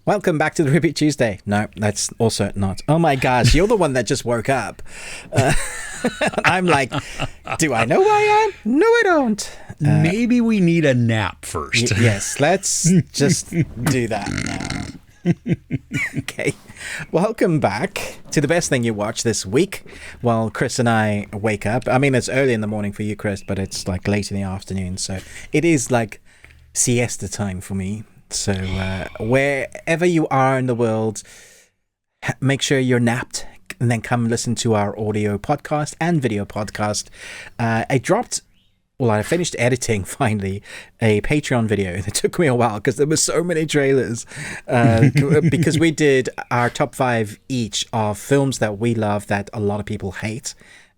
Welcome back to the Repeat Tuesday. No, that's also not. Oh my gosh, you're the one that just woke up. I'm like, do I know who I am? No, I don't. Maybe we need a nap first. Yes, let's just do that now. Okay. Welcome back to the best thing you watch this week while Chris and I wake up. I mean, it's early in the morning for you, Chris, but it's like late in the afternoon. So it is like siesta time for me. So wherever you are in the world, make sure you're napped and then come listen to our audio podcast and video podcast. I finished editing finally a Patreon video. It took me a while because there were so many trailers because we did our top 5 each of films that we love that a lot of people hate.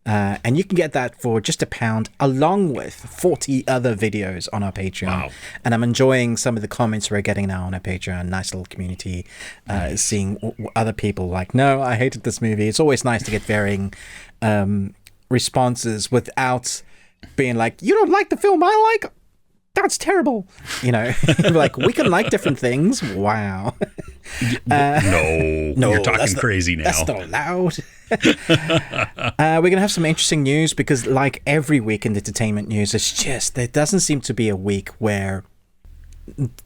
And you can get that for just £1 along with 40 other videos on our Patreon. Wow. And I'm enjoying some of the comments we're getting now on our Patreon. Nice little community, seeing other people like, no, I hated this movie. It's always nice to get varying responses without being like, you don't like the film I like? That's terrible. You know, like we can like different things. Wow. No, you're talking crazy now. That's not allowed. We're going to have some interesting news because like every week in the entertainment news, it's just, there doesn't seem to be a week where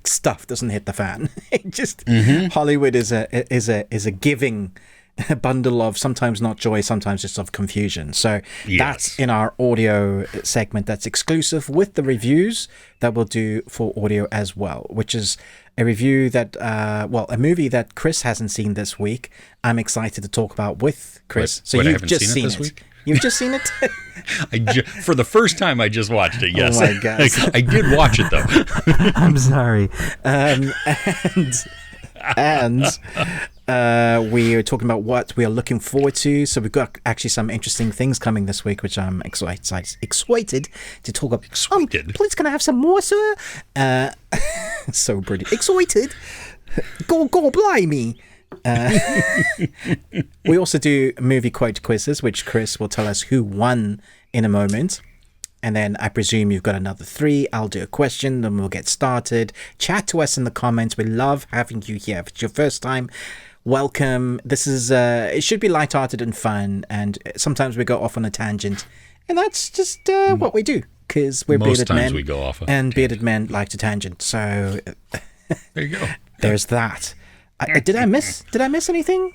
stuff doesn't hit the fan. It just, Hollywood is a giving bundle of sometimes not joy, sometimes just of confusion. So that's in our audio segment that's exclusive with the reviews that we'll do for audio as well, which is a review that, a movie that Chris hasn't seen this week. I'm excited to talk about with Chris. You've just seen it this week? You've just seen it? For the first time, I just watched it, yes. Oh my God. I did watch it, though. I'm sorry. We are talking about what we are looking forward to. So we've got actually some interesting things coming this week, which I'm excited to talk about. Excited? Please, can I have some more, sir? So pretty. Excited? Go, blimey. We also do movie quote quizzes, which Chris will tell us who won in a moment. And then I presume you've got another 3. I'll do a question, then we'll get started. Chat to us in the comments. We love having you here. If it's your first time, welcome. This is, it should be lighthearted and fun. And sometimes we go off on a tangent. And that's just what we do. Because we're bearded men. Most times we go off and bearded men like to tangent. So there you go. There's that. Did I miss anything?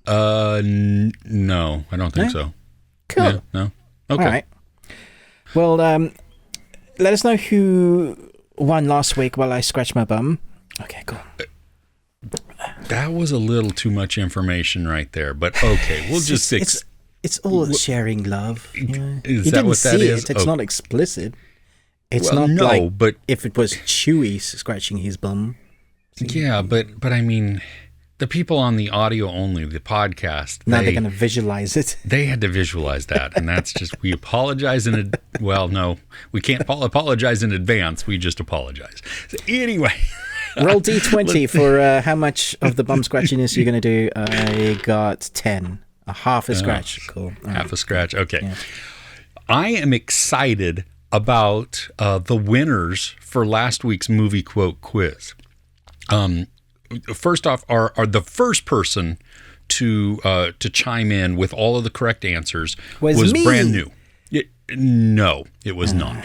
No, I don't think so. Cool. Yeah, no. Okay. All right. Well, let us know who won last week while I scratch my bum. Okay, cool. That was a little too much information right there, but okay, we'll just... It's all sharing love. Yeah. Is that what that is? It's not explicit. It's not but if it was Chewie scratching his bum. Yeah, but I mean... The people on the audio only, the podcast, now they're going to visualize it. They had to visualize that, and that's just, we apologize we can't apologize in advance. We just apologize. So anyway. Roll D20 for how much of the bum scratchiness you're going to do. I got 10. A half a scratch. Cool. Half a scratch. Okay. Yeah. I am excited about the winners for last week's movie quote quiz. First off, are the first person to chime in with all of the correct answers was me. Brand new. No, it was not.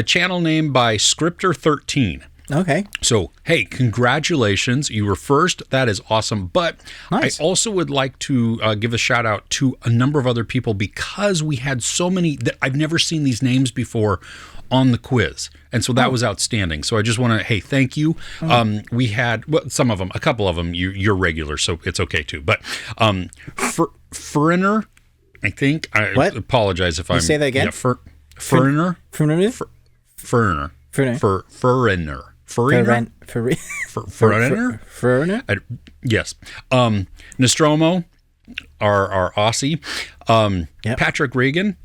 Channel name by Scripter13. Okay. So, hey, congratulations. You were first. That is awesome. But nice. I also would like to give a shout out to a number of other people because we had so many that I've never seen these names before on the quiz. And so that was outstanding. So I just want to, hey, thank you. We had, some of them, a couple of them, you're regular, so it's okay too. But Foreigner, I think, I apologize if I'm... say that again? Yeah, Foreigner? Foreigner? Yes. Nostromo, our Aussie. Patrick Regan,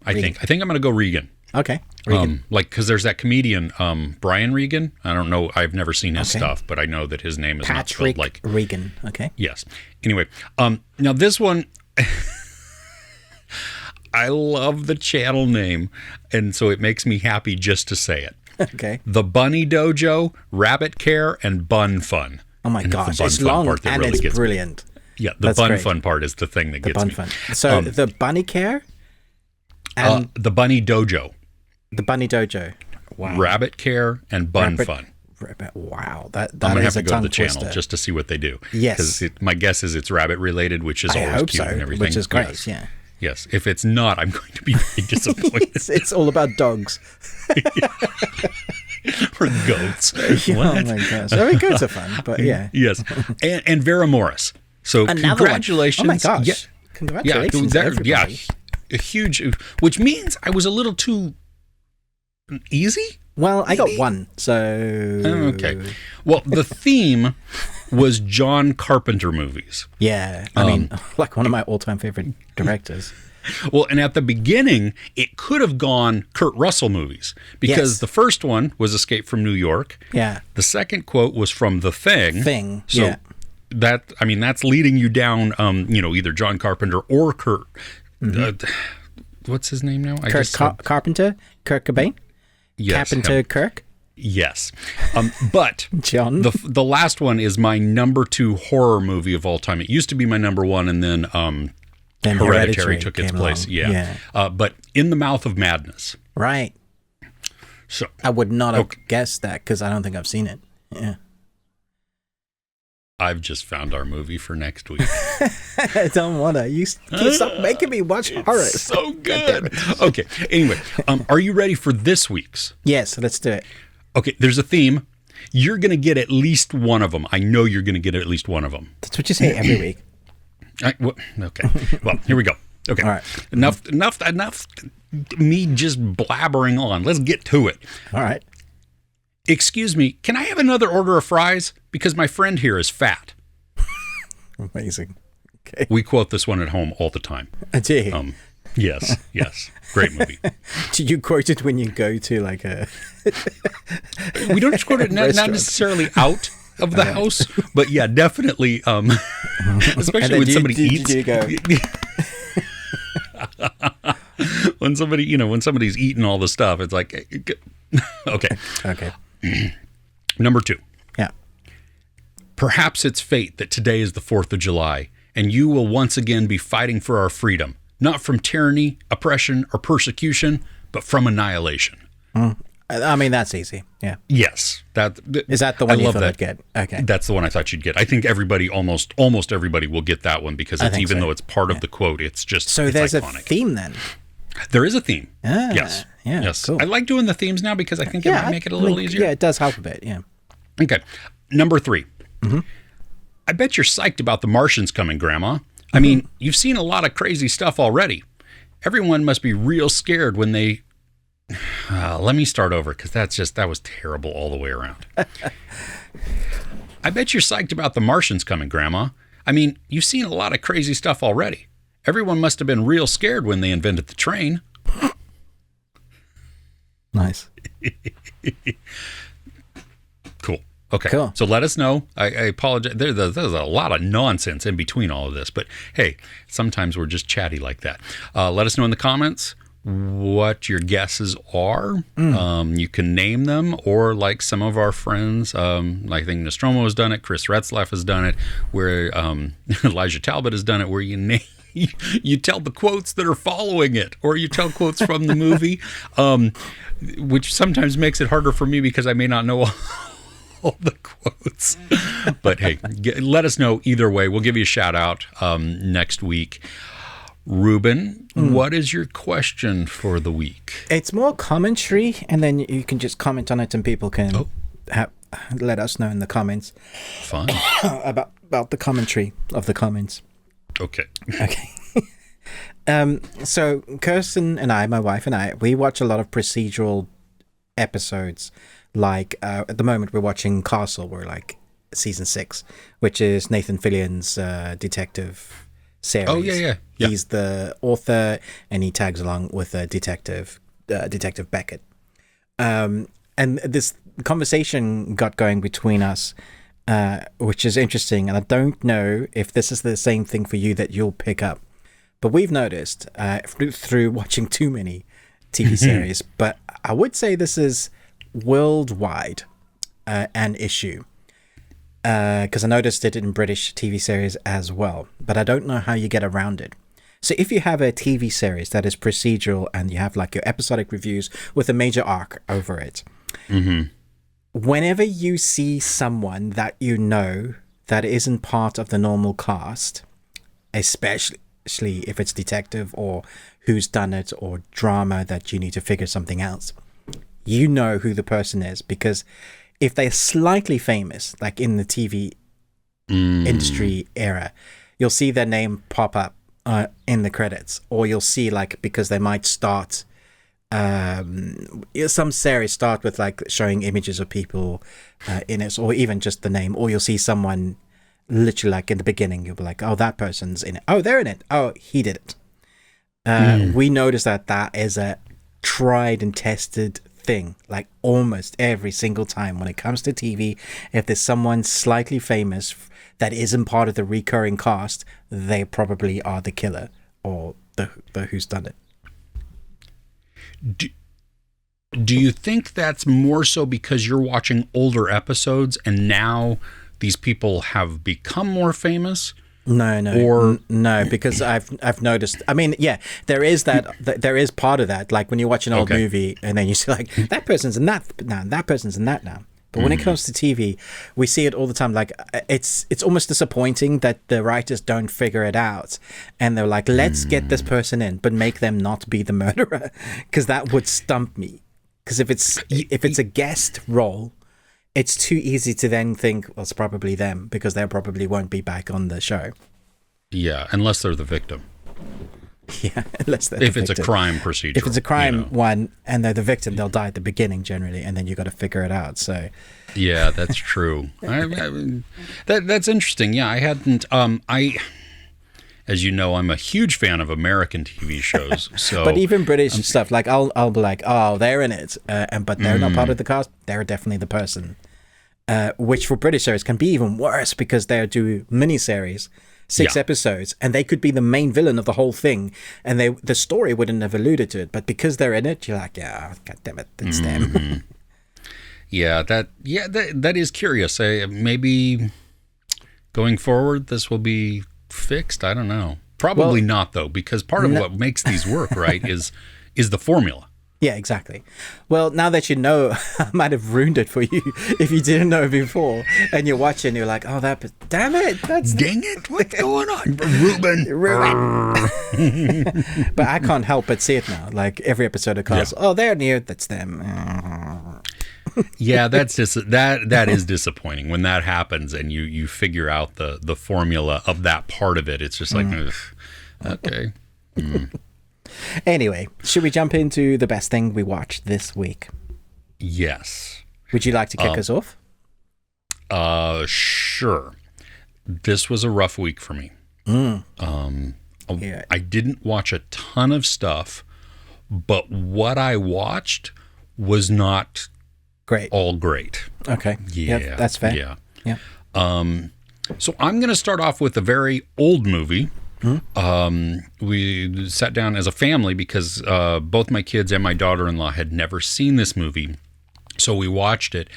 I think I'm going to go Regan. Okay. Regan. Because there's that comedian, Brian Regan. I don't know. I've never seen his stuff, but I know that his name is not spelled like Regan. Okay. Yes. Anyway, now this one, I love the channel name, and so it makes me happy just to say it. Okay. The Bunny Dojo, Rabbit Care, and Bun Fun. Oh my gosh, it's long and really it's brilliant. Yeah, the Bun Fun part is the thing that gets me. Fun. So the Bunny Care and the Bunny Dojo. The Bunny Dojo. Wow. Rabbit Care and Bun Fun. Wow, that I'm gonna is have to a go to tongue the channel twister. just to see what they do. Yes, because my guess is it's rabbit related, which is always cute and everything. Which is great. Yes. Yeah. Yes. If it's not, I'm going to be very disappointed. It's all about dogs. Or goats. Oh my gosh. I mean, goats are fun, but yeah. Yes. And Vera Morris. So congratulations. One. Oh my gosh. Yeah. Congratulations, everybody. Yeah. A huge, which means I was a little too easy. Well, I got one, so... Okay. Well, the theme was John Carpenter movies. Yeah. I mean, like one of my all-time favorite directors. Well, and at the beginning, it could have gone Kurt Russell movies because the first one was Escape from New York. Yeah. The second quote was from The Thing. So that's leading you down, either John Carpenter or Kurt. What's his name now? Carpenter? Kurt Cobain? Yes. Carpenter Kirk? Yes. But John? The last one is my number 2 horror movie of all time. It used to be my number 1, and then Hereditary took its place. Yeah. But In the Mouth of Madness. Right. So I would not have guessed that because I don't think I've seen it. Yeah. I've just found our movie for next week. I don't want to. You can't stop making me watch horror. It's so good. Okay. Anyway, are you ready for this week's? Yes, let's do it. Okay. There's a theme. You're going to get at least one of them. I know you're going to get at least one of them. That's what you say every week. Okay. Well, here we go. Okay. All right. Enough. Me just blabbering on. Let's get to it. All right. Excuse me, can I have another order of fries? Because my friend here is fat. Amazing. Okay. We quote this one at home all the time. Do you? Yes. Great movie. Do you quote it when you go to like a... We don't quote it not necessarily out of the house, but yeah, definitely, especially when somebody eats. You go... when somebody's eating all the stuff, it's like, okay. Number 2. Yeah. Perhaps it's fate that today is the 4th of July, and you will once again be fighting for our freedom, not from tyranny, oppression, or persecution, but from annihilation. I mean, that's easy. Yeah. Yes. Is that the one you thought I'd get? Okay. That's the one I thought you'd get. I think everybody, almost everybody will get that one because it's, though it's part of the quote, it's just So there's iconic. A theme then? There is a theme. Yes. Yeah, yes. cool. I like doing the themes now because I think it might make it a little easier. Yeah, it does help a bit, yeah. Okay. Number 3. I bet you're psyched about the Martians coming, Grandma. I mean, you've seen a lot of crazy stuff already. Everyone must be real scared when they... let me start over because that was terrible all the way around. I bet you're psyched about the Martians coming, Grandma. I mean, you've seen a lot of crazy stuff already. Everyone must have been real scared when they invented the train. Nice. Cool. Okay. Cool. So let us know. I apologize. There's a lot of nonsense in between all of this, but hey, sometimes we're just chatty like that. Let us know in the comments what your guesses are. You can name them, or like some of our friends, I think Nostromo has done it, Chris Retzlaff has done it, where Elijah Talbot has done it, where you name. You tell the quotes that are following it, or you tell quotes from the movie, which sometimes makes it harder for me because I may not know all the quotes. But hey, let us know either way. We'll give you a shout out next week. Ruben, what is your question for the week? It's more commentary, and then you can just comment on it and people can let us know in the comments. Fine. about the commentary of the comments. Okay. So Kirsten and I, my wife and I, we watch a lot of procedural episodes. Like at the moment we're watching Castle. We're like season 6, which is Nathan Fillion's detective series. Oh yeah. He's the author, and he tags along with Detective Beckett. And this conversation got going between us, which is interesting. And I don't know if this is the same thing for you that you'll pick up. but we've noticed through watching too many TV series, but I would say this is worldwide an issue. Because I noticed it in British TV series as well, but I don't know how you get around it. So if you have a TV series that is procedural and you have like your episodic reviews with a major arc over it, whenever you see someone that you know that isn't part of the normal cast, especially if it's detective or who's done it or drama that you need to figure something out, you know who the person is, because if they're slightly famous, like in the TV industry era, you'll see their name pop up in the credits, or you'll see like, because they might start some series start with like showing images of people in it, or even just the name, or you'll see someone literally like in the beginning, you'll be like, oh, that person's in it, oh, they're in it, oh, he did it. We noticed that is a tried and tested thing, like almost every single time when it comes to TV. If there's someone slightly famous that isn't part of the recurring cast, they probably are the killer or the who's done it. Do you think that's more so because you're watching older episodes and now these people have become more famous? No, because I've noticed. I mean, yeah, there is there is part of that. Like when you watch an old movie and then you see like that person's in that now, that person's in that now. But when it comes to TV, we see it all the time. Like it's almost disappointing that the writers don't figure it out, and they're like, let's get this person in, but make them not be the murderer, because that would stump me. Because if it's a guest role, it's too easy to then think, well, it's probably them, because they probably won't be back on the show. Yeah, unless they're the victim. Yeah, unless they're if it's a crime procedure. If it's a crime one and they're the victim, they'll die at the beginning generally, and then you got to figure it out. So, yeah, that's true. That's interesting. Yeah, I hadn't. As you know, I'm a huge fan of American TV shows. So, but even British stuff, like I'll be like, oh, they're in it, but they're not part of the cast. They're definitely the person. Which for British shows can be even worse, because they do miniseries. 6 episodes, and they could be the main villain of the whole thing, and the story wouldn't have alluded to it. But because they're in it, you're like, yeah, god damn it, it's them. That is curious. Maybe going forward, this will be fixed. I don't know. Probably not, though, because part of what makes these work, right, is the formula. Yeah, exactly. Well, now that you know, I might have ruined it for you if you didn't know before, and you're watching, you're like, oh, damn it, dang it, what's going on, Ruben? But I can't help but see it now. Like every episode of Cars, oh, they're near, that's them. Yeah, that's just that is disappointing when that happens, and you figure out the formula of that part of it. It's just like, okay. Anyway, should we jump into the best thing we watched this week? Yes. Would you like to kick us off? Sure. This was a rough week for me. I didn't watch a ton of stuff, but what I watched was not all great. Okay. Yeah, that's fair. Yeah. So I'm going to start off with a very old movie. We sat down as a family because both my kids and my daughter-in-law had never seen this movie. So we watched it,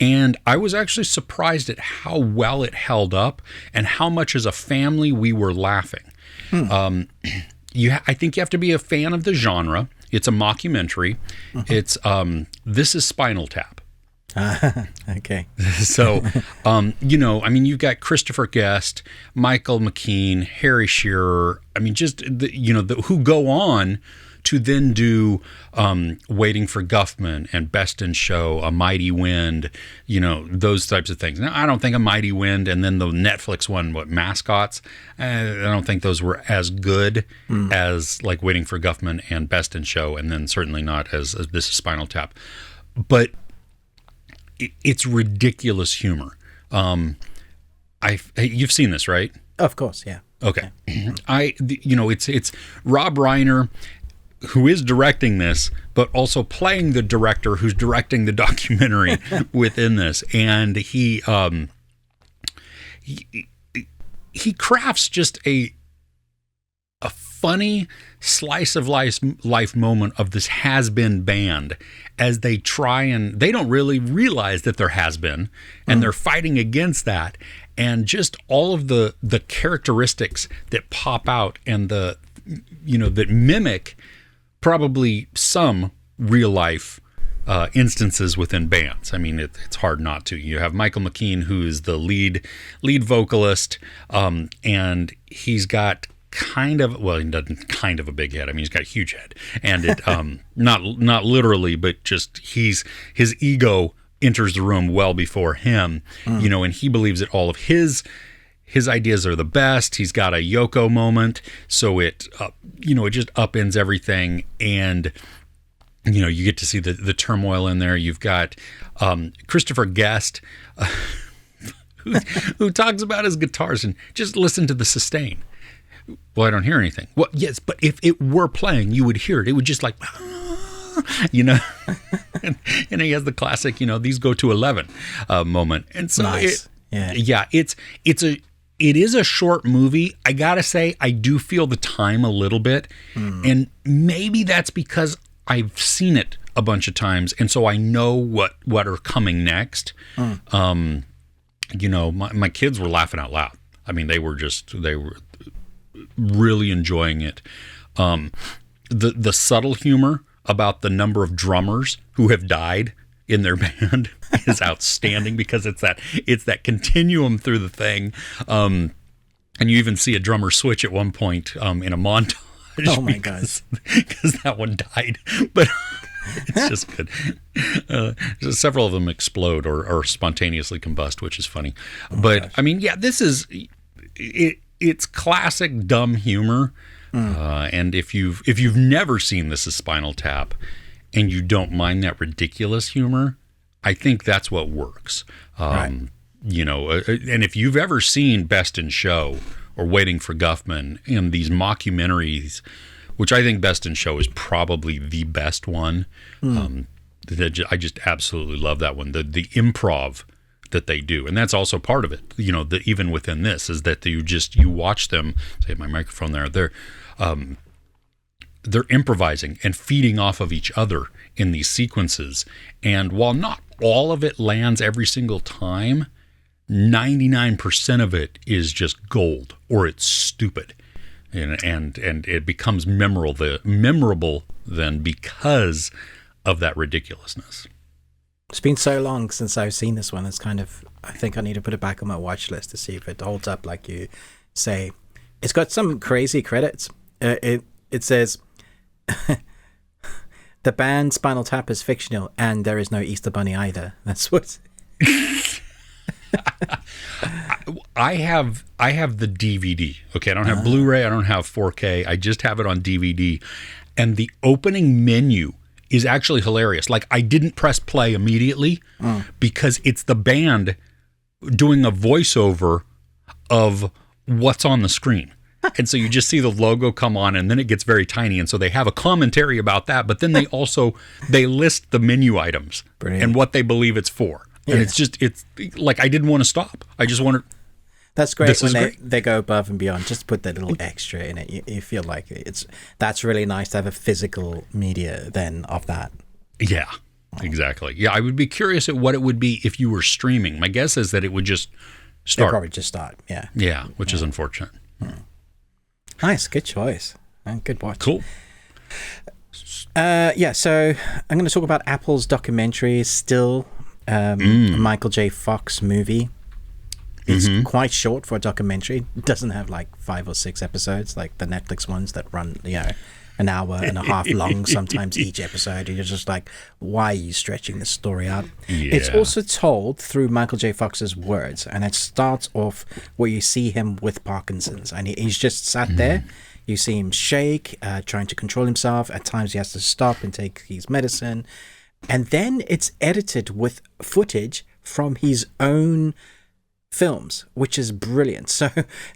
and I was actually surprised at how well it held up and how much as a family we were laughing. I think you have to be a fan of the genre. It's a mockumentary. It's This is Spinal Tap. Okay. So, you've got Christopher Guest, Michael McKean, Harry Shearer. I mean, just who go on to then do Waiting for Guffman and Best in Show, A Mighty Wind, those types of things. Now, I don't think A Mighty Wind and then the Netflix one, Mascots, I don't think those were as good as like Waiting for Guffman and Best in Show, and then certainly not as This is Spinal Tap. But it's ridiculous humor. You've seen this, right? Of course, yeah. Okay. It's Rob Reiner, who is directing this, but also playing the director who's directing the documentary within this. And he crafts just a funny slice of life moment of this has-been band as they try, and they don't really realize that there has been, and they're fighting against that, and just all of the characteristics that pop out and that mimic probably some real life instances within bands. I mean, it's hard not to. You have Michael McKean, who is the lead vocalist, and he's got he doesn't kind of a big head. I mean, he's got a huge head, and it not literally, but just his ego enters the room well before him, and he believes that all of his ideas are the best. He's got a Yoko moment, so it just upends everything, and you get to see the turmoil in there. You've got Christopher Guest, who talks about his guitars and just listen to the sustain. Well, I don't hear anything. Well, yes, but if it were playing, you would hear it. It would just like, and he has the classic, these go to 11 moment. And so nice. it is a short movie. I gotta say, I do feel the time a little bit, and maybe that's because I've seen it a bunch of times, and so I know what are coming next. My kids were laughing out loud. I mean, they were really enjoying it. The subtle humor about the number of drummers who have died in their band is outstanding, because it's that continuum through the thing. And you even see a drummer switch at one point in a montage. Oh my gosh. Because that one died. But it's just good. Several of them explode or spontaneously combust, which is funny. Gosh. I mean, this is it's classic dumb humor. And if you've never seen This Is Spinal Tap and you don't mind that ridiculous humor, I think that's what works. Right. And if you've ever seen Best in Show or Waiting for Guffman and these mockumentaries, which I think Best in Show is probably the best one. I just absolutely love that one. The improv that they do, and that's also part of it. Even within this is that you watch them. Say my microphone there. They're improvising and feeding off of each other in these sequences. And while not all of it lands every single time, 99% of it is just gold, or it's stupid, and it becomes memorable then because of that ridiculousness. It's been so long since I've seen this one. It's I think I need to put it back on my watch list to see if it holds up like you say. It's got some crazy credits. It says the band Spinal Tap is fictional, and there is no Easter Bunny either. That's what. I have the DVD. Okay, I don't have Blu-ray. I don't have 4K. I just have it on DVD, and the opening menu is actually hilarious. Like, I didn't press play immediately because it's the band doing a voiceover of what's on the screen. And so you just see the logo come on, and then it gets very tiny. And so they have a commentary about that, but then they list the menu items. Brilliant. And what they believe it's for. Yeah. And it's like, I didn't want to stop. I just wanted. That's great when they go above and beyond. Just put that little extra in it. You feel like that's really nice to have a physical media then of that. Yeah, exactly. Yeah, I would be curious at what it would be if you were streaming. My guess is that it would just start. It'd probably just start, yeah. Yeah, which is unfortunate. Nice, good choice. And good watch. Cool. So I'm going to talk about Apple's documentary, Still, Michael J. Fox movie. It's quite short for a documentary. It doesn't have like 5 or 6 episodes like the Netflix ones that run, an hour and a half long sometimes each episode. And you're just like, why are you stretching this story out? Yeah. It's also told through Michael J. Fox's words, and it starts off where you see him with Parkinson's, and he's just sat there. You see him shake, trying to control himself. At times he has to stop and take his medicine. And then it's edited with footage from his own films, which is brilliant. So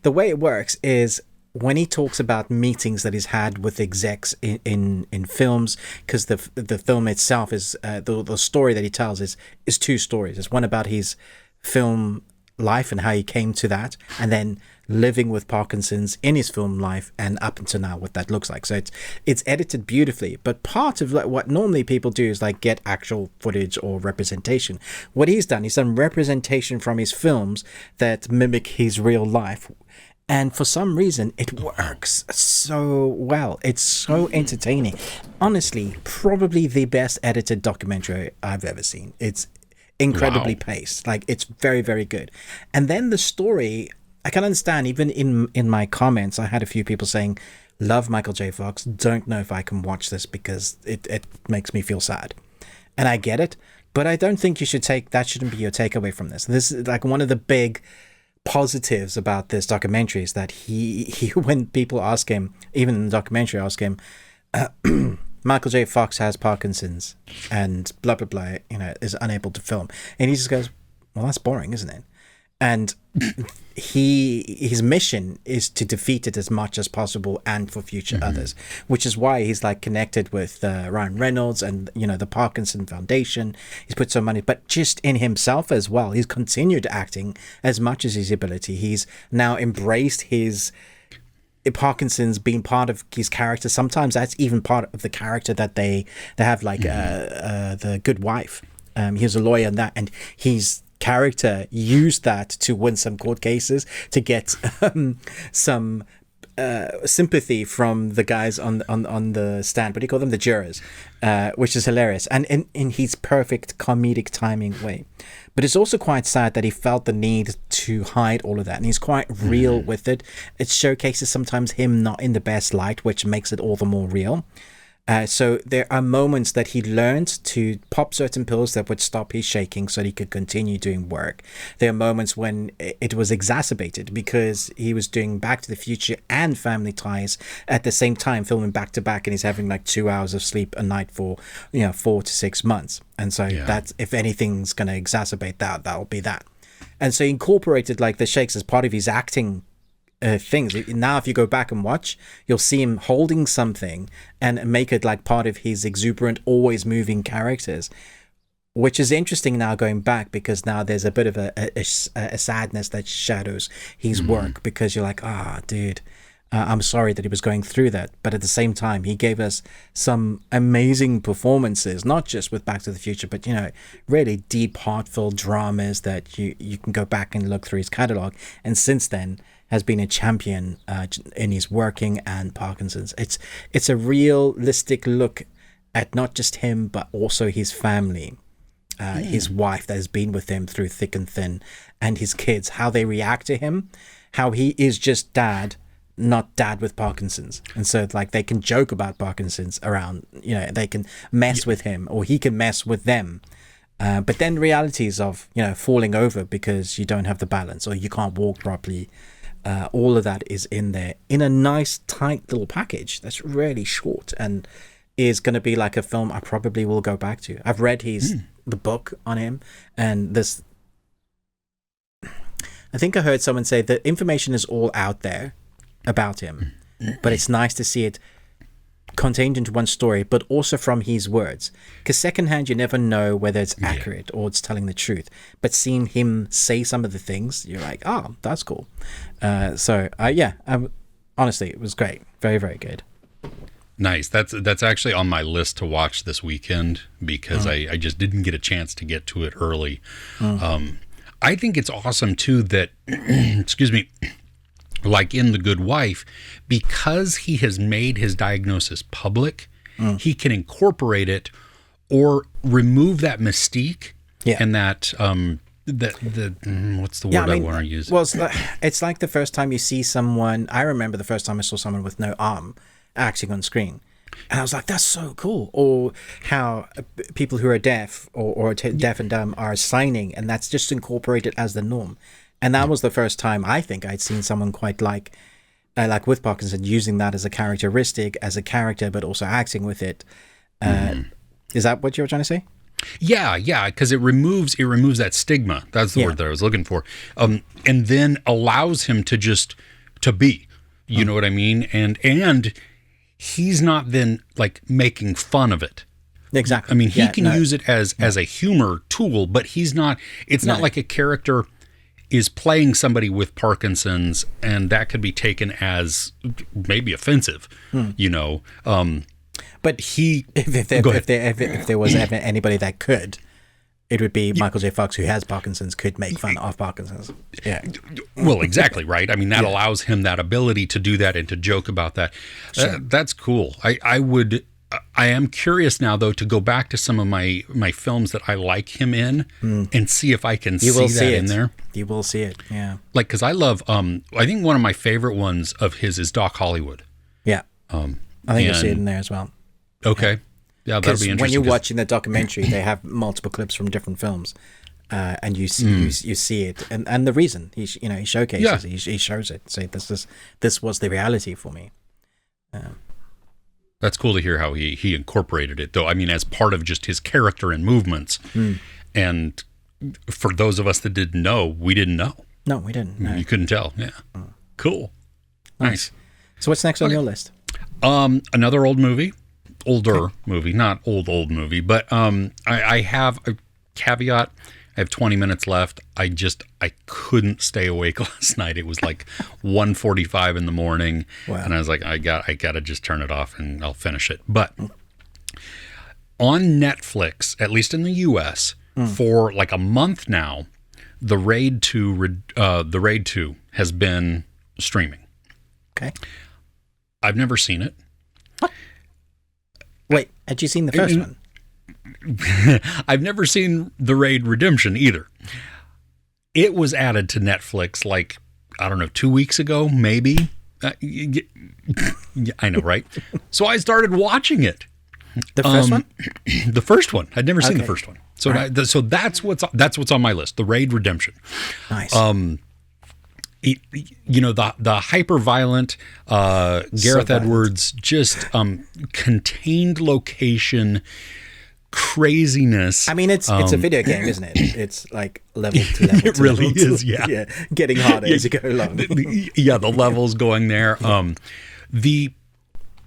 the way it works is when he talks about meetings that he's had with execs in films, because the film itself is the story that he tells is 2 stories. There's one about his film life and how he came to that, and then living with Parkinson's in his film life and up until now what that looks like. So it's edited beautifully, but part of like what normally people do is like get actual footage or representation. What he's done representation from his films that mimic his real life. And for some reason, it works so well. It's so entertaining. Honestly, probably the best edited documentary I've ever seen. It's incredibly paced. Like, it's very, very good. And then the story, I can understand, even in my comments, I had a few people saying, love Michael J. Fox, don't know if I can watch this because it makes me feel sad. And I get it, but I don't think that shouldn't be your takeaway from this. This is like one of the big positives about this documentary is that he when people ask him, even in the documentary ask him, Michael J. Fox has Parkinson's and blah blah blah, is unable to film, and he just goes, well, that's boring, isn't it? And his mission is to defeat it as much as possible and for future others, which is why he's like connected with Ryan Reynolds and the Parkinson Foundation. He's put some money, but just in himself as well. He's continued acting as much as his ability. He's now embraced his Parkinson's being part of his character. Sometimes that's even part of the character that they have, like the Good Wife. He was a lawyer in that, and he's character used that to win some court cases to get some sympathy from the guys on the stand. What do you call them? The jurors, which is hilarious, and in his perfect comedic timing way. But it's also quite sad that he felt the need to hide all of that, and he's quite real with it. It showcases sometimes him not in the best light, which makes it all the more real. So there are moments that he learned to pop certain pills that would stop his shaking so that he could continue doing work. There are moments when it was exacerbated because he was doing Back to the Future and Family Ties at the same time, filming back to back, and he's having like 2 hours of sleep a night for 4 to 6 months. And so that's, if anything's going to exacerbate that'll be that. And so he incorporated like the shakes as part of his acting things. Now if you go back and watch, you'll see him holding something and make it like part of his exuberant, always moving characters, which is interesting now going back, because now there's a bit of a sadness that shadows his work, because you're like, dude, I'm sorry that he was going through that, but at the same time he gave us some amazing performances, not just with Back to the Future, but really deep, heartfelt dramas that you can go back and look through his catalog, and since then has been a champion in his working and Parkinson's. It's a realistic look at not just him, but also his family, his wife that has been with him through thick and thin, and his kids, how they react to him, how he is just dad, not dad with Parkinson's. And so like they can joke about Parkinson's around, they can mess with him, or he can mess with them. But then realities of, falling over because you don't have the balance or you can't walk properly. All of that is in there in a nice tight little package that's really short and is going to be like a film I probably will go back to. I've read the book on him, and this, I think I heard someone say that information is all out there about him, but it's nice to see it contained into one story, but also from his words, because secondhand you never know whether it's accurate or it's telling the truth, but seeing him say some of the things, you're like, oh, that's cool. Honestly, it was great. Very, very good. Nice. That's actually on my list to watch this weekend, because I just didn't get a chance to get to it early. I think it's awesome too that excuse me, like in The Good Wife, because he has made his diagnosis public, he can incorporate it or remove that mystique and that what's the word I want to use? Well, it's like the first time you see someone. I remember the first time I saw someone with no arm acting on screen, and I was like, that's so cool. Or how people who are deaf or deaf and dumb are signing, and that's just incorporated as the norm. And that was the first time I think I'd seen someone quite like with Parkinson using that as a characteristic, as a character, but also acting with it. Is that what you were trying to say? Yeah, because it removes that stigma. That's the word that I was looking for. And then allows him to just to be. You know what I mean? And he's not then like making fun of it. Exactly. I mean, he can use it as a humor tool, but he's not. It's not like a character is playing somebody with Parkinson's, and that could be taken as maybe offensive, you know. But if there was ever anybody that could, it would be Michael J. Fox, who has Parkinson's, could make fun of Parkinson's. Yeah. Well, exactly, right? I mean, that allows him that ability to do that and to joke about that. Sure. That's cool. I am curious now, though, to go back to some of my films that I like him in and see if I can see that in there. You will see it, yeah. Like, because I love, I think one of my favorite ones of his is Doc Hollywood. Yeah. I think you'll see it in there as well. Okay. Yeah, that'll be interesting. When you're watching the documentary, they have multiple clips from different films, and you see it, and the reason he showcases, he shows it. Say this was the reality for me. That's cool to hear how he incorporated it, though. I mean, as part of just his character and movements. And for those of us that didn't know, we didn't know. No, we didn't. No. You couldn't tell. Yeah. Cool. Nice. So what's next on your list? Another older movie, not old movie, but I have a caveat. I have 20 minutes left. I couldn't stay awake last night. It was like 1:45 in the morning. Wow. And I was like, I got to just turn it off and I'll finish it. But on Netflix, at least in the US, for like a month now, The Raid 2 has been streaming. Okay. I've never seen it. What? Wait, had you seen the first one? I've never seen The Raid Redemption either. It was added to Netflix like, I don't know, 2 weeks ago, maybe. I know, right? So I started watching it. The first one? The first one. I'd never seen the first one. So so that's what's on my list, The Raid Redemption. Nice. The hyper-violent Gareth Edwards, just contained location craziness. I mean, it's a video game, isn't it? It's like level to level. It really is, yeah. Getting harder as you go along. Yeah, the levels going there.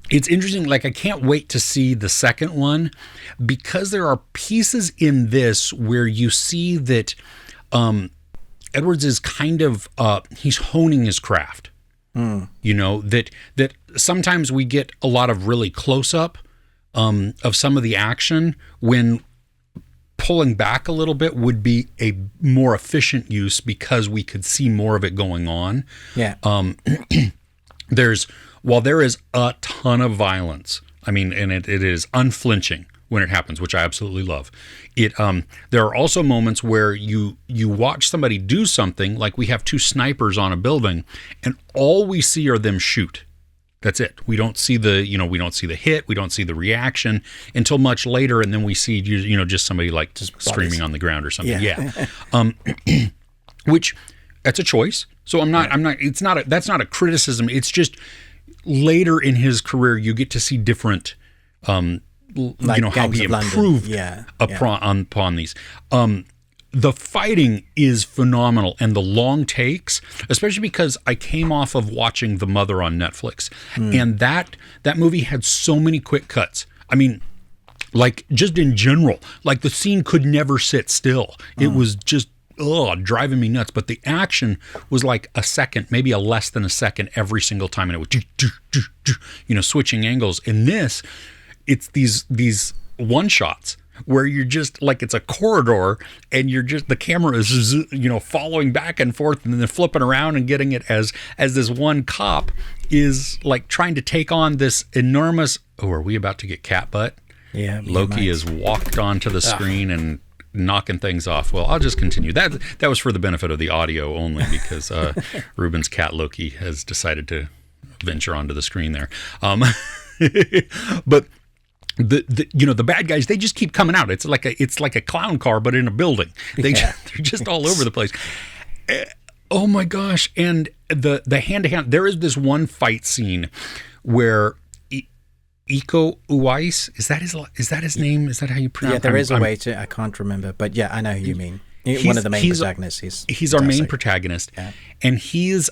It's interesting. Like, I can't wait to see the second one, because there are pieces in this where you see that Edwards is kind of he's honing his craft. You know, that sometimes we get a lot of really close up of some of the action, when pulling back a little bit would be a more efficient use, because we could see more of it going on. Yeah. While there is a ton of violence, I mean, and it is unflinching when it happens, which I absolutely love. There are also moments where you watch somebody do something, like we have two snipers on a building, and all we see are them shoot. That's it. We don't see the hit. We don't see the reaction until much later, and then we see just somebody like just screaming on the ground or something. Yeah. Which, that's a choice. So that's not a criticism. It's just later in his career you get to see different like how he improved upon these. The fighting is phenomenal, and the long takes, especially because I came off of watching The Mother on Netflix, and that movie had so many quick cuts. I mean, like, just in general, like, the scene could never sit still. It was just driving me nuts. But the action was like a second, maybe a less than a second every single time, and it was switching angles. In this, it's these one shots where you're just like, it's a corridor, and the camera is following back and forth, and then flipping around and getting it as this one cop is like trying to take on this enormous. Oh, are we about to get cat butt? Yeah, Loki has walked onto the screen and knocking things off. Well, I'll just continue. That was for the benefit of the audio only, because Ruben's cat Loki has decided to venture onto the screen there. But the bad guys, they just keep coming out. It's like a clown car, but in a building. They're just all over the place. Oh my gosh! And the hand to hand. There is this one fight scene where Iko Uwais, is that his name? Is that how you pronounce it? Yeah, there is a way to. I can't remember, but yeah, I know who you mean. One of the main protagonists. He's our main protagonist, and he's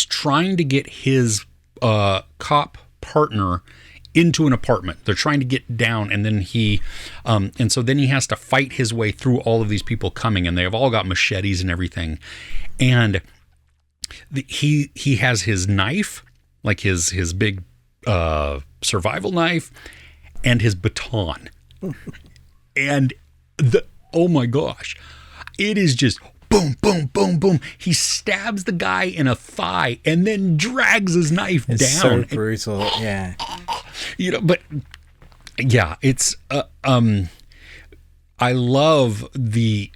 trying to get his cop partner into an apartment. They're trying to get down, and then and so then he has to fight his way through all of these people coming, and they have all got machetes and everything. And he has his knife, like his big survival knife, and his baton. And oh my gosh, it is just boom, boom, boom, boom. He stabs the guy in a thigh and then drags his knife down. It's so brutal, yeah. But yeah, it's I love the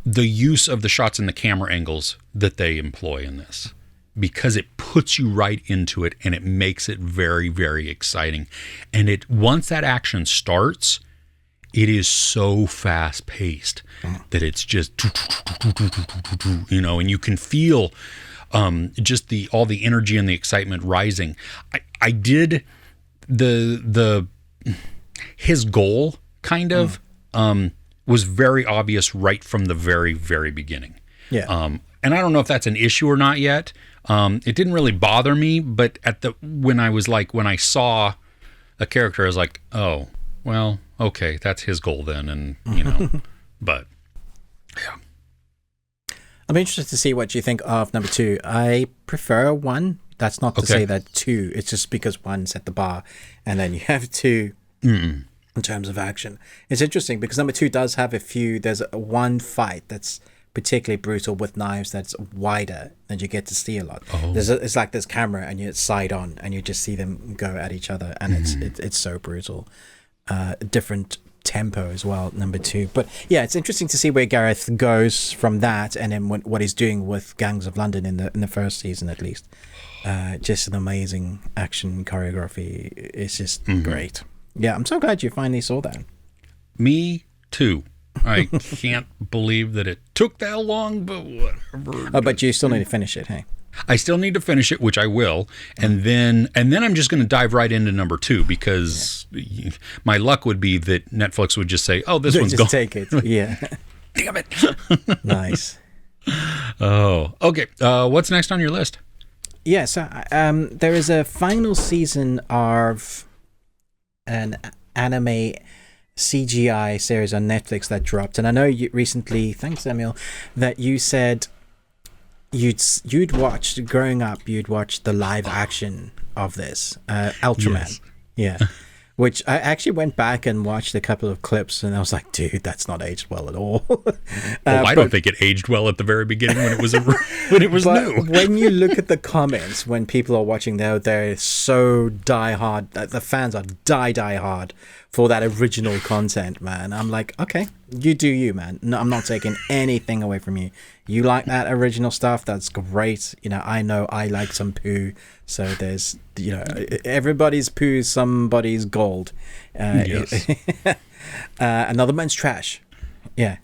use of the shots and the camera angles that they employ in this, because it puts you right into it and it makes it very, very exciting. And once that action starts, it is so fast paced that it's just, and you can feel just all the energy and the excitement rising. I did his goal kind of was very obvious right from the very, very beginning. Yeah. And I don't know if that's an issue or not yet. It didn't really bother me, but when I saw a character, I was like, oh, well, okay, that's his goal then, and but yeah. I'm interested to see what you think of number 2. I prefer 1. That's not to say that 2. It's just because 1 set the bar, and then you have 2 in terms of action. It's interesting because number 2 does have a few. There's one fight that's particularly brutal with knives that's wider and you get to see a lot. It's like this camera and it's side on and you just see them go at each other, and it's so brutal. Different tempo as well, number 2. But yeah, it's interesting to see where Gareth goes from that, and then what he's doing with Gangs of London in the first season at least. Just an amazing action choreography. It's just great. Yeah, I'm so glad you finally saw that. Me too. I can't believe that it took that long, but whatever. Oh, but you still need to finish it, hey? I still need to finish it, which I will, and then I'm just going to dive right into number 2, because my luck would be that Netflix would just say, "Oh, this one's gone." Just take it, yeah. Damn it! Nice. Oh, okay. What's next on your list? Yeah, so there is a final season of an anime CGI series on Netflix that dropped, and I know you recently, thanks Samuel, that you said you'd watched growing up, you'd watched the live action of this Ultraman. Yes. Yeah. Which I actually went back and watched a couple of clips, and I was like, dude, that's not aged well at all. I don't think it aged well at the very beginning when it was new. When you look at the comments, when people are watching, they're so die-hard. The fans are die-hard for that original content, man. I'm like, okay, you do you, man. No, I'm not taking anything away from you. You like that original stuff, that's great. I know I like some poo, so there's, everybody's poo, somebody's gold. Yes. Another man's trash. Yeah.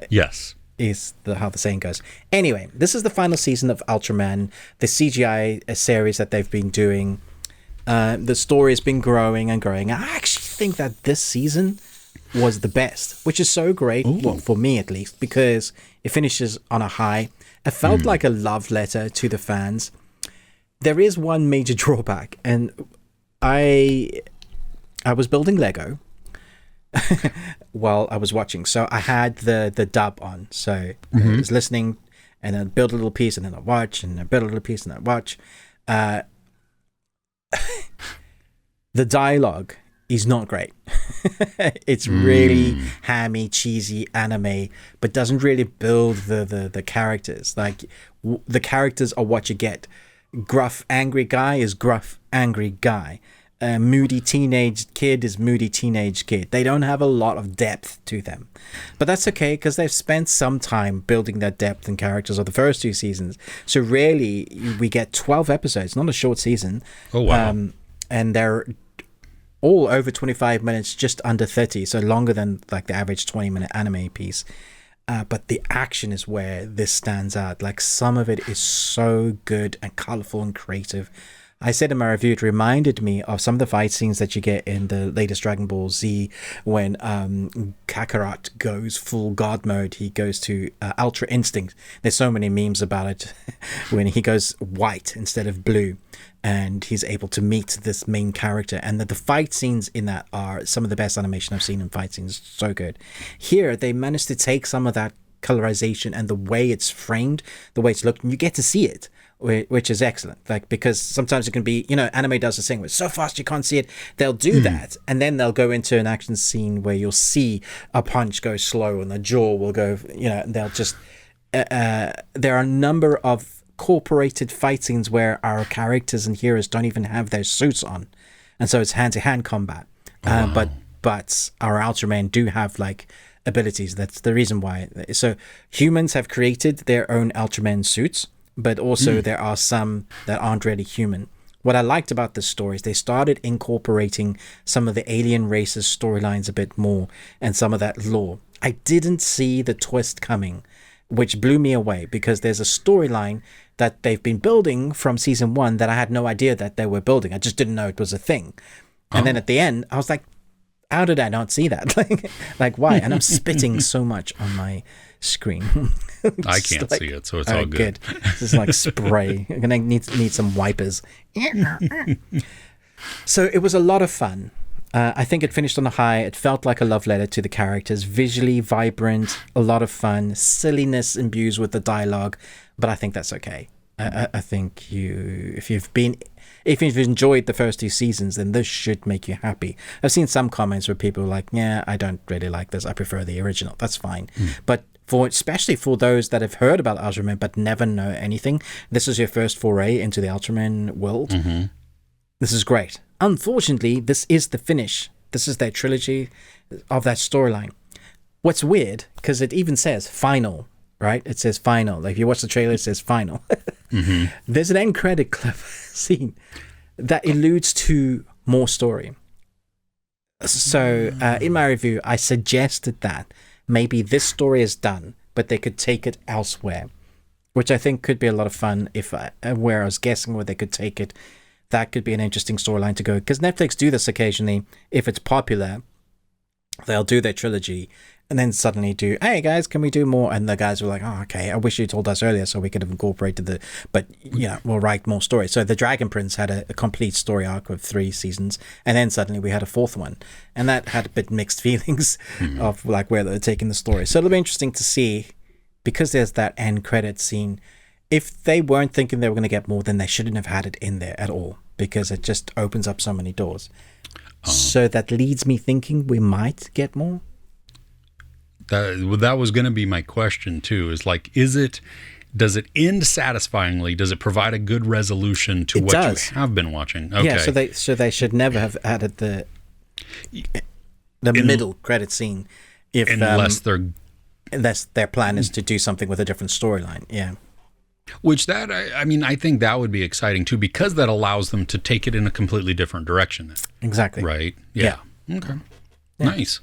Yes. Is how the saying goes. Anyway, this is the final season of Ultraman, the CGI series that they've been doing. The story has been growing and growing. I actually think that this season was the best, which is so great, well, for me at least, because it finishes on a high. It felt like a love letter to the fans. There is one major drawback, and I was building Lego while I was watching, so I had the dub on, so I was listening, and then build a little piece, and then I watch, and I build a little piece, and I watch. The dialogue is not great. It's really hammy, cheesy anime, but doesn't really build the characters. Like, the characters are what you get. Gruff, angry guy is gruff, angry guy. Moody teenage kid is moody teenage kid. They don't have a lot of depth to them. But that's okay, because they've spent some time building that depth and characters of the first 2 seasons. So really, we get 12 episodes, not a short season. Oh, wow. And they're all over 25 minutes, just under 30, so longer than like the average 20-minute anime piece. But the action is where this stands out. Like, some of it is so good and colorful and creative. I said in my review, it reminded me of some of the fight scenes that you get in the latest Dragon Ball Z when Kakarot goes full God mode. He goes to Ultra Instinct. There's so many memes about it when he goes white instead of blue, and he's able to meet this main character. And the fight scenes in that are some of the best animation I've seen in fight scenes. So good. Here, they managed to take some of that colorization and the way it's framed, the way it's looked, and you get to see it, which is excellent. Like, because sometimes it can be, anime does this thing where it's so fast you can't see it. They'll do that, and then they'll go into an action scene where you'll see a punch go slow and the jaw will go, and they'll just there are a number of incorporated fight scenes where our characters and heroes don't even have their suits on, and so it's hand-to-hand combat. But our Ultramen do have like abilities. That's the reason why. So humans have created their own Ultraman suits, but also there are some that aren't really human. What I liked about this story is they started incorporating some of the alien races storylines a bit more and some of that lore. I didn't see the twist coming, which blew me away, because there's a storyline that they've been building from season 1 that I had no idea that they were building. I just didn't know it was a thing. And then at the end, I was like, how did I not see that? like why? And I'm spitting so much on my screen. I can't see it, so it's all good. This is like spray. I'm gonna need some wipers. So it was a lot of fun. I think it finished on a high. It felt like a love letter to the characters. Visually vibrant, a lot of fun, silliness imbued with the dialogue, but I think that's okay. I think if you've enjoyed the first 2 seasons, then this should make you happy. I've seen some comments where people are like, yeah, I don't really like this. I prefer the original. That's fine. But especially for those that have heard about Ultraman but never know anything, this is your first foray into the Ultraman world. This is great. Unfortunately, this is the finish. This is their trilogy of that storyline. What's weird, because it even says final, right? It says final. Like, if you watch the trailer, it says final. There's an end credit clip scene that alludes to more story. So in my review, I suggested that maybe this story is done, but they could take it elsewhere, which I think could be a lot of fun. Where I was guessing where they could take it, that could be an interesting storyline to go. Because Netflix do this occasionally. If it's popular, they'll do their trilogy and then suddenly do, hey guys, can we do more? And the guys were like, oh, okay, I wish you told us earlier so we could have incorporated but we'll write more stories. So the Dragon Prince had a complete story arc of 3 seasons, and then suddenly we had a 4th one, and that had a bit mixed feelings of like where they're taking the story. So it'll be interesting to see, because there's that end credit scene. If they weren't thinking they were going to get more, then they shouldn't have had it in there at all, because it just opens up so many doors. So that leads me thinking we might get more. That was going to be my question too, is like, does it end satisfyingly? Does it provide a good resolution to what you have been watching? Okay. Yeah, so they should never have added the middle credit scene unless their plan is to do something with a different storyline. Yeah. Which I think that would be exciting too, because that allows them to take it in a completely different direction. Exactly. Right? Yeah. Okay. Yeah. Nice.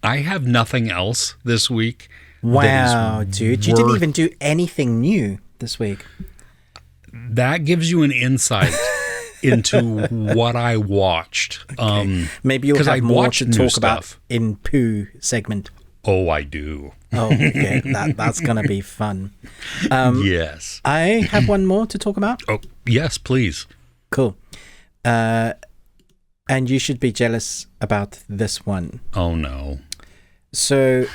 I have nothing else this week. Wow, dude. You didn't even do anything new this week. That gives you an insight into what I watched. Okay. Maybe you'll have more to talk about in Pooh segment. Oh, I do. Oh, okay. That's going to be fun. Yes. I have one more to talk about. Oh, yes, please. Cool. And you should be jealous about this one. Oh, no. So,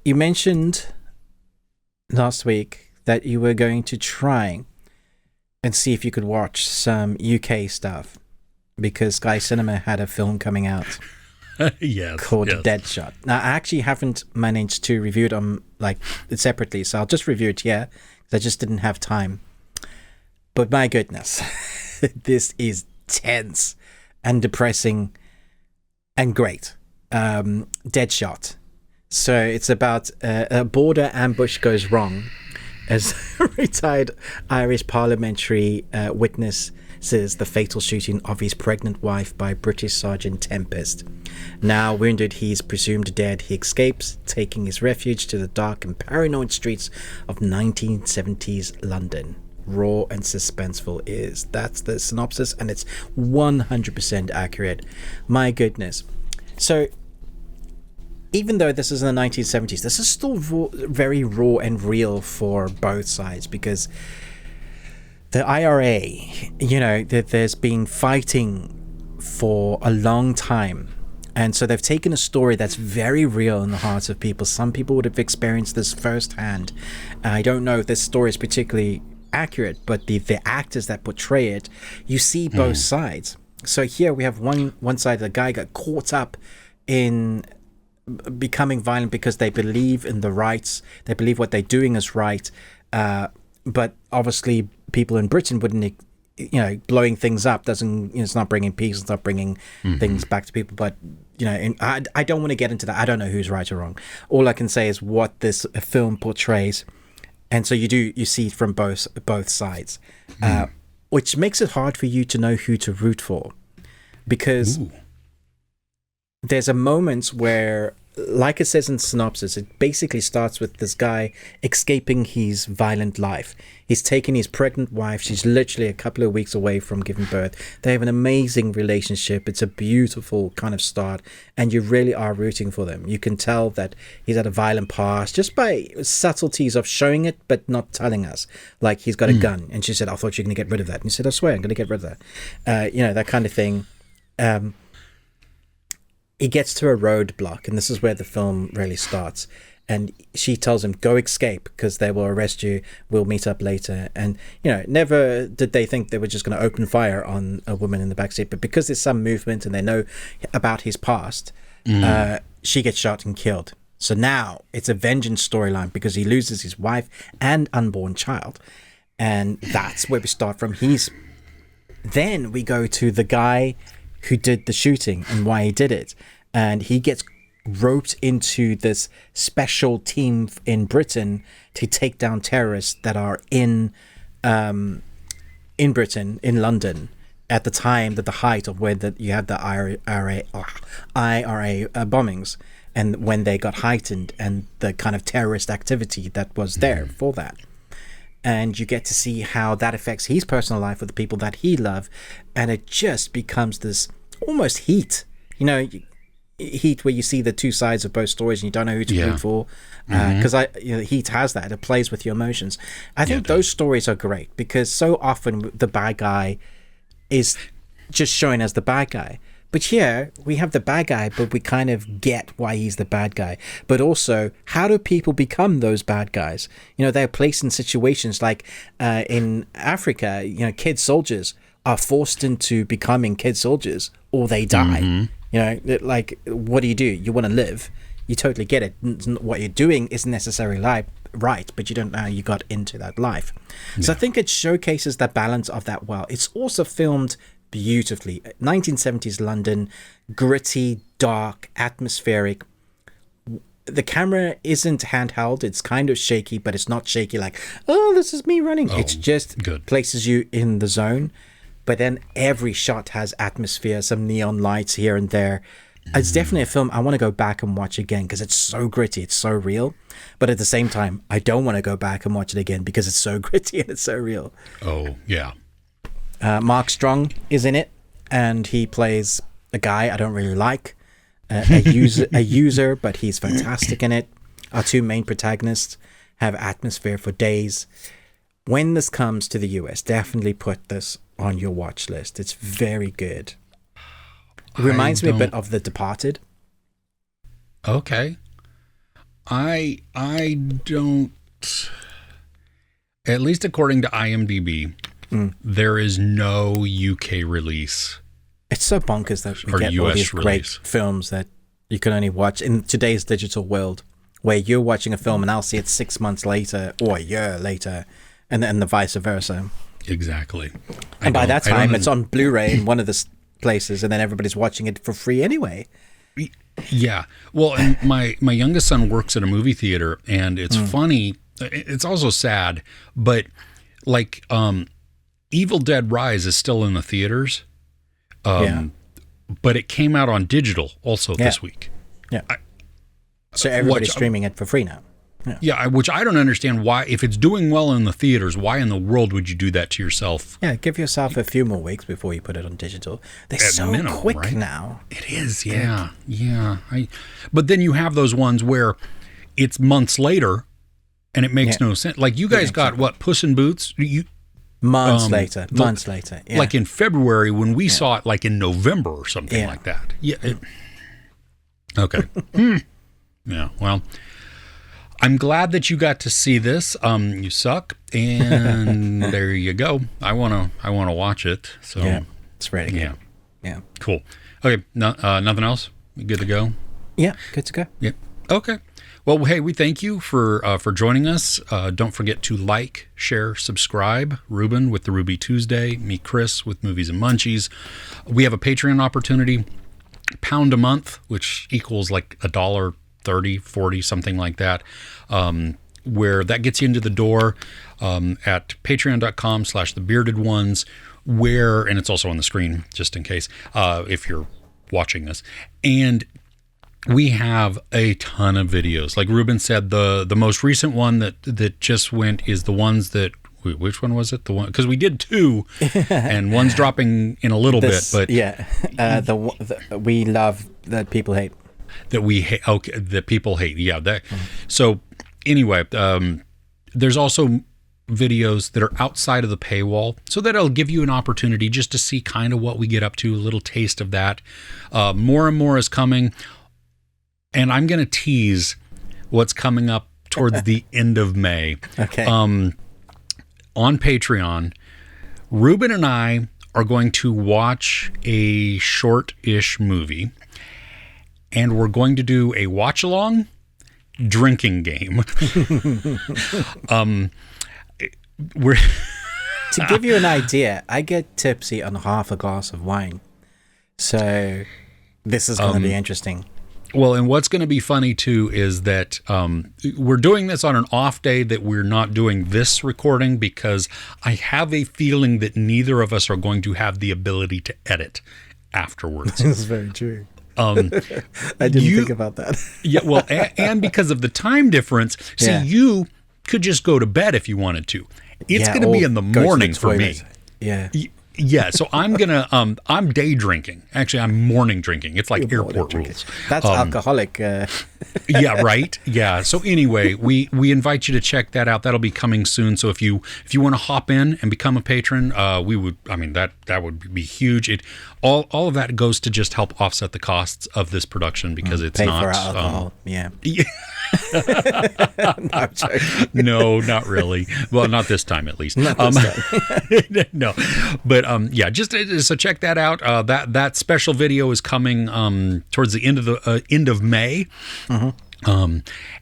you mentioned last week that you were going to try and see if you could watch some UK stuff, because Sky Cinema had a film coming out. Called Deadshot. Now, I actually haven't managed to review it separately, so I'll just review it here, because I just didn't have time. But my goodness, this is tense and depressing and great. Deadshot. So it's about a border ambush goes wrong as retired Irish parliamentary witnesses the fatal shooting of his pregnant wife by British Sergeant Tempest. Now wounded, he is presumed dead. He escapes, taking his refuge to the dark and paranoid streets of 1970s London. raw and suspenseful is. That's the synopsis, and it's 100% accurate. My goodness. So even though this is in the 1970s, this is still very raw and real for both sides, because the IRA, there's been fighting for a long time. And so they've taken a story that's very real in the hearts of people. Some people would have experienced this firsthand. I don't know if this story is particularly accurate, but the actors that portray it, you see both sides. So here we have one side, the guy got caught up in becoming violent because they believe in the rights, they believe what they're doing is right, but obviously people in Britain wouldn't, blowing things up doesn't, it's not bringing peace, it's not bringing things back to people. But I don't want to get into that. I don't know who's right or wrong. All I can say is what this film portrays, and so you see it from both sides, which makes it hard for you to know who to root for, because there's a moment where, like it says in the synopsis, it basically starts with this guy escaping his violent life. He's taken his pregnant wife. She's literally a couple of weeks away from giving birth. They have an amazing relationship. It's a beautiful kind of start, and you really are rooting for them. You can tell that he's had a violent past just by subtleties of showing it but not telling us. Like, he's got a gun, and she said, I thought you were going to get rid of that. And he said, I swear I'm going to get rid of that. That kind of thing. He gets to a roadblock, and this is where the film really starts. And she tells him, go escape, because they will arrest you. We'll meet up later. And, never did they think they were just going to open fire on a woman in the backseat. But because there's some movement and they know about his past, she gets shot and killed. So now it's a vengeance storyline, because he loses his wife and unborn child. And that's where we start from. Then we go to the guy who did the shooting and why he did it, and he gets roped into this special team in Britain to take down terrorists that are in Britain, in London, at the time, that the height of where you had the IRA bombings, and when they got heightened, and the kind of terrorist activity that was there for that. And you get to see how that affects his personal life with the people that he loved, and it just becomes this almost heat, heat where you see the two sides of both stories and you don't know who to root for, because Heat has that. It plays with your emotions. I think those stories are great, because so often the bad guy is just shown as the bad guy. But here we have the bad guy, but we kind of get why he's the bad guy. But also, how do people become those bad guys? They're placed in situations like in Africa, kid soldiers are forced into becoming kid soldiers or they die. Like, what do? You want to live. You totally get it. What you're doing isn't necessarily right, but you don't know how you got into that life. So I think it showcases that balance of that well. It's also filmed beautifully. 1970s London, gritty, dark, atmospheric. The camera isn't handheld. It's kind of shaky, but it's not shaky like, oh, this is me running. It's just places you in the zone. But then every shot has atmosphere, some neon lights here and there. It's definitely a film I want to go back and watch again, because it's so gritty, it's so real. But at the same time, I don't want to go back and watch it again because it's so gritty and it's so real. Oh, yeah. Mark Strong is in it, and he plays a guy I don't really like, a user, but he's fantastic in it. Our two main protagonists have atmosphere for days. When this comes to the US, definitely put this on your watch list. It's very good. It reminds me a bit of The Departed. Okay. I don't, at least according to IMDb, there is no UK release. It's so bonkers that we get all these great films that you can only watch in today's digital world, where you're watching a film and I'll see it 6 months later or a year later, and then the vice versa. Exactly. And by that time, it's on Blu-ray in one of the places, and then everybody's watching it for free anyway. Yeah. Well, and my youngest son works at a movie theater, and it's funny. It's also sad, but like Evil Dead Rise is still in the theaters. But it came out on digital also this week. Yeah. So everybody's streaming it for free now. Yeah, which I don't understand why, if it's doing well in the theaters, why in the world would you do that to yourself? Yeah, give yourself a few more weeks before you put it on digital. They're so quick right? now. It is, yeah. Yeah. But then you have those ones where it's months later and it makes no sense. Like you guys got, what, Puss in Boots? Months later. Yeah. Like in February when we saw it, like in November or something like that. Yeah. Okay. Yeah, well... I'm glad that you got to see this. You suck, and there you go. I wanna watch it. So yeah, it's ready. Yeah. Cool. Okay. Nothing else. You good to go? Yeah, good to go. Yeah. Okay. Well, hey, we thank you for joining us. Don't forget to like, share, subscribe. Ruben with the Ruby Tuesday. Me, Chris with Movies and Munchies. We have a Patreon opportunity. £1 a month, which equals like $1. 30, 40, something like that, where that gets you into the door at patreon.com/thebeardedones, where, and it's also on the screen just in case, if you're watching this. And we have a ton of videos. Like Ruben said, the most recent one that just went is the ones that, which one was it? The one, because we did 2 and one's dropping in a little bit, but we love that people hate. That we hate, okay, that people hate. Yeah. That. So anyway, there's also videos that are outside of the paywall, so that it'll give you an opportunity just to see kind of what we get up to, a little taste of that. More and more is coming, and I'm going to tease what's coming up towards the end of May. Okay. On Patreon, Ruben and I are going to watch a short-ish movie. And we're going to do a watch-along drinking game. We're to give you an idea, I get tipsy on half a glass of wine. So this is going to be interesting. Well, and what's going to be funny, too, is that we're doing this on an off day that we're not doing this recording because I have a feeling that neither of us are going to have the ability to edit afterwards. This is very true. I didn't think about that. Yeah, well, and because of the time difference, you could just go to bed if you wanted to. It's going to be in the morning for me. Yeah. Yeah, so I'm day drinking. Actually, I'm morning drinking. It's like airport rules. That's alcoholic. Yeah, right. Yeah. So anyway, we invite you to check that out. That'll be coming soon. So if you want to hop in and become a patron, we would. I mean that would be huge. All of that goes to just help offset the costs of this production because it's pay not for our alcohol. Yeah. No, not really. Well, not this time at least. Not this time. No, but just so check that out. That special video is coming towards the end of May. Mm-hmm.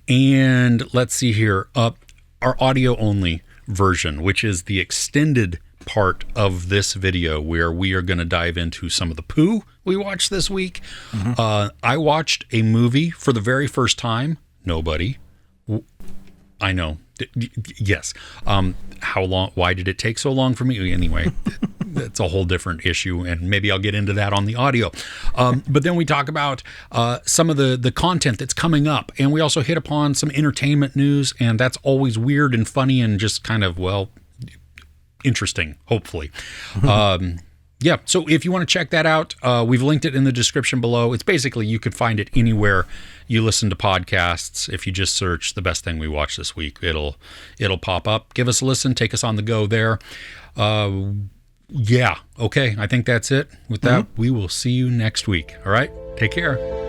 And let's see here, our audio only version, which is the extended part of this video where we are going to dive into some of the poo we watched this week. Mm-hmm. I watched a movie for the very first time. Nobody. I know. Yes. How long? Why did it take so long for me? Anyway, that's a whole different issue, and maybe I'll get into that on the audio. But then we talk about some of the content that's coming up, and we also hit upon some entertainment news, and that's always weird and funny and just kind of, well, interesting, hopefully. Yeah, so if you want to check that out, we've linked it in the description below. It's basically, you could find it anywhere you listen to podcasts. If you just search the best thing we watched this week, it'll pop up. Give us a listen, take us on the go there. Yeah, okay, I think that's it. With that, we will see you next week. All right, take care.